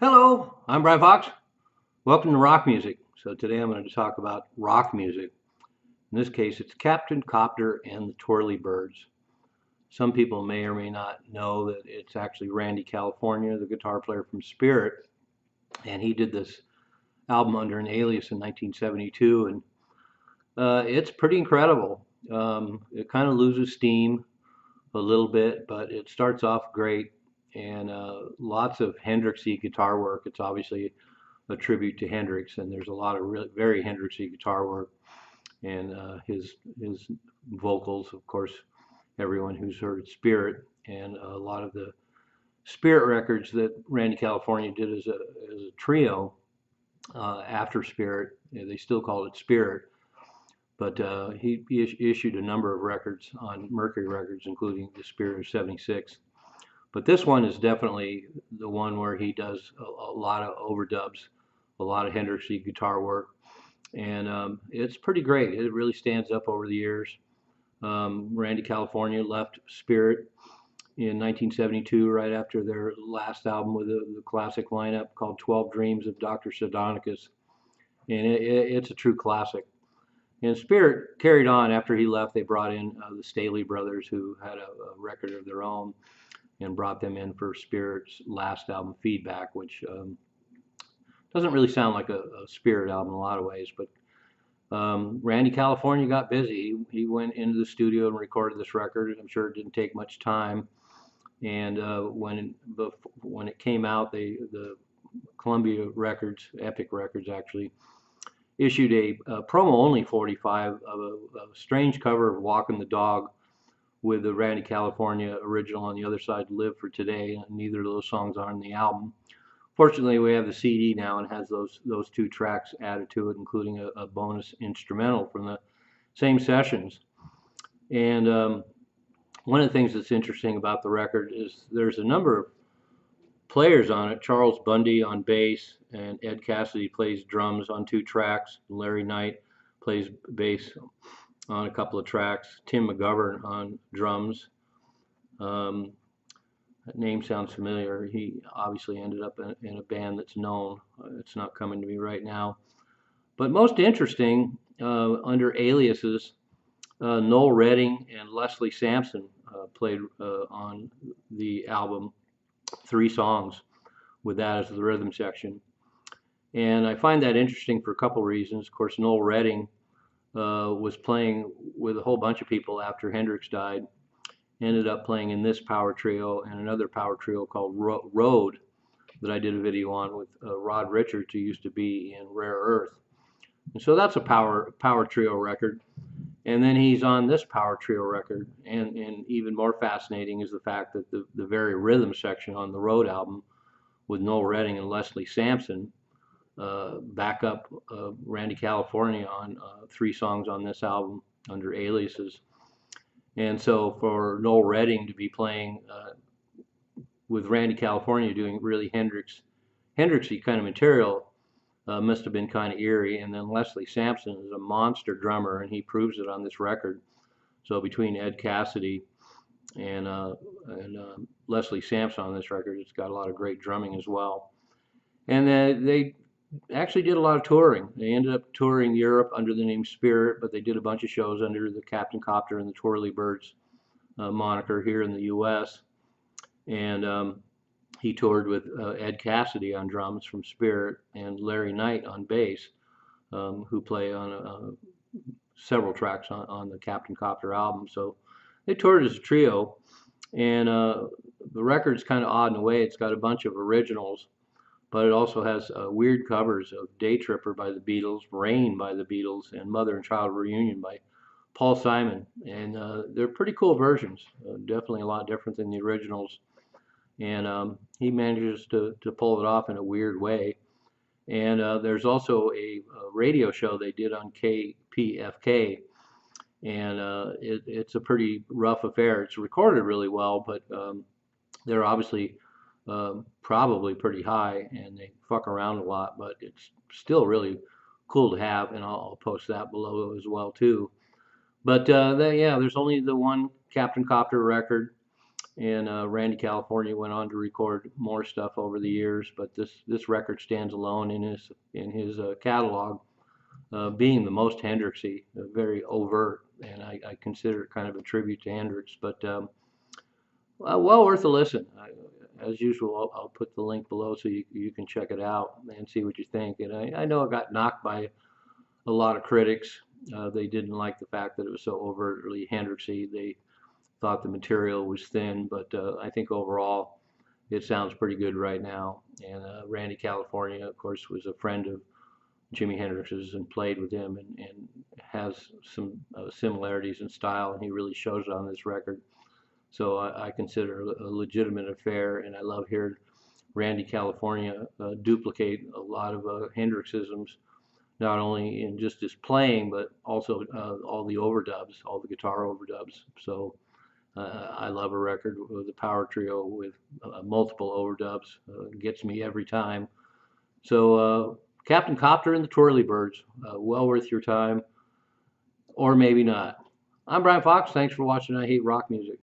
Hello, I'm Brian Fox. Welcome to rock music. So today I'm going to talk about rock music. In this case, it's Captain Copter and the Twirlybirds. Some people may or may not know that it's actually Randy California, the guitar player from Spirit, and he did this album under an alias in 1972, and it's pretty incredible. It kind of loses steam a little bit, but it starts off great, and lots of Hendrixy guitar work. It's obviously a tribute to Hendrix, and there's a lot of really, very Hendrixy guitar work, and his vocals, of course, everyone who's heard Spirit, and a lot of the Spirit records that Randy California did as a trio after Spirit. They still called it Spirit, but he issued a number of records on Mercury Records, including the Spirit of '76. But this one is definitely the one where he does a lot of overdubs, a lot of Hendrixy guitar work, and it's pretty great. It really stands up over the years. Randy California left Spirit in 1972, right after their last album with the classic lineup called 12 Dreams of Dr. Sardonicus, and it's a true classic. And Spirit carried on after he left. They brought in the Staley brothers, who had a record of their own, and brought them in for Spirit's last album, Feedback, which doesn't really sound like a Spirit album in a lot of ways. But Randy California got busy. He went into the studio and recorded this record. I'm sure it didn't take much time. And when it came out, the Columbia Records, Epic Records actually, issued a promo-only 45 of a strange cover of Walking the Dog with the Randy California original on the other side, Live for Today, and neither of those songs are on the album. Fortunately, we have the CD now and has those two tracks added to it, including a bonus instrumental from the same sessions. And one of the things that's interesting about the record is there's a number of players on it. Charles Bundy on bass, and Ed Cassidy plays drums on two tracks. Larry Knight plays bass on a couple of tracks. Tim McGovern on drums. That name sounds familiar. He obviously ended up in a band that's known. It's not coming to me right now. But most interesting, under aliases, Noel Redding and Leslie Sampson played on the album 3 songs with that as the rhythm section. And I find that interesting for a couple reasons. Of course, Noel Redding was playing with a whole bunch of people after Hendrix died. Ended up playing in this power trio and another power trio called Road that I did a video on with Rod Richards, who used to be in Rare Earth. And so that's a power trio record. And then he's on this power trio record. And even more fascinating is the fact that the very rhythm section on the Road album with Noel Redding and Leslie Sampson back up Randy California on 3 songs on this album under aliases. And so for Noel Redding to be playing with Randy California doing really Hendrixy kind of material must have been kind of eerie. And then Leslie Sampson is a monster drummer, and he proves it on this record. So between Ed Cassidy and Leslie Sampson on this record, it's got a lot of great drumming as well. And they actually did a lot of touring. They ended up touring Europe under the name Spirit, but they did a bunch of shows under the Captain Copter and the Twirlybirds moniker here in the U.S. And he toured with Ed Cassidy on drums from Spirit and Larry Knight on bass, who play on several tracks on the Captain Copter album. So they toured as a trio, and the record's kind of odd in a way. It's got a bunch of originals, but it also has weird covers of Day Tripper by the Beatles, Rain by the Beatles, and Mother and Child Reunion by Paul Simon. And they're pretty cool versions, definitely a lot different than the originals. And he manages to pull it off in a weird way. And there's also a radio show they did on KPFK, and it's a pretty rough affair. It's recorded really well, but they're obviously probably pretty high, and they fuck around a lot, but it's still really cool to have, and I'll post that below as well too. But yeah, there's only the one Captain Copter record, and Randy California went on to record more stuff over the years, but this record stands alone in his catalog, being the most Hendrixy, very overt, and I consider it kind of a tribute to Hendrix, but well worth a listen. As usual, I'll put the link below so you can check it out and see what you think. And I know it got knocked by a lot of critics. They didn't like the fact that it was so overtly Hendrixy. They thought the material was thin, but I think overall it sounds pretty good right now. And Randy California, of course, was a friend of Jimi Hendrix's and played with him and has some similarities in style, and he really shows it on this record. So I consider it a legitimate affair, and I love hearing Randy California duplicate a lot of Hendrixisms, not only in just his playing, but also all the overdubs, all the guitar overdubs. So I love a record with a power trio with multiple overdubs. Gets me every time. So Captain Copter and the Twirlybirds, well worth your time, or maybe not. I'm Brian Fox. Thanks for watching I Hate Rock Music.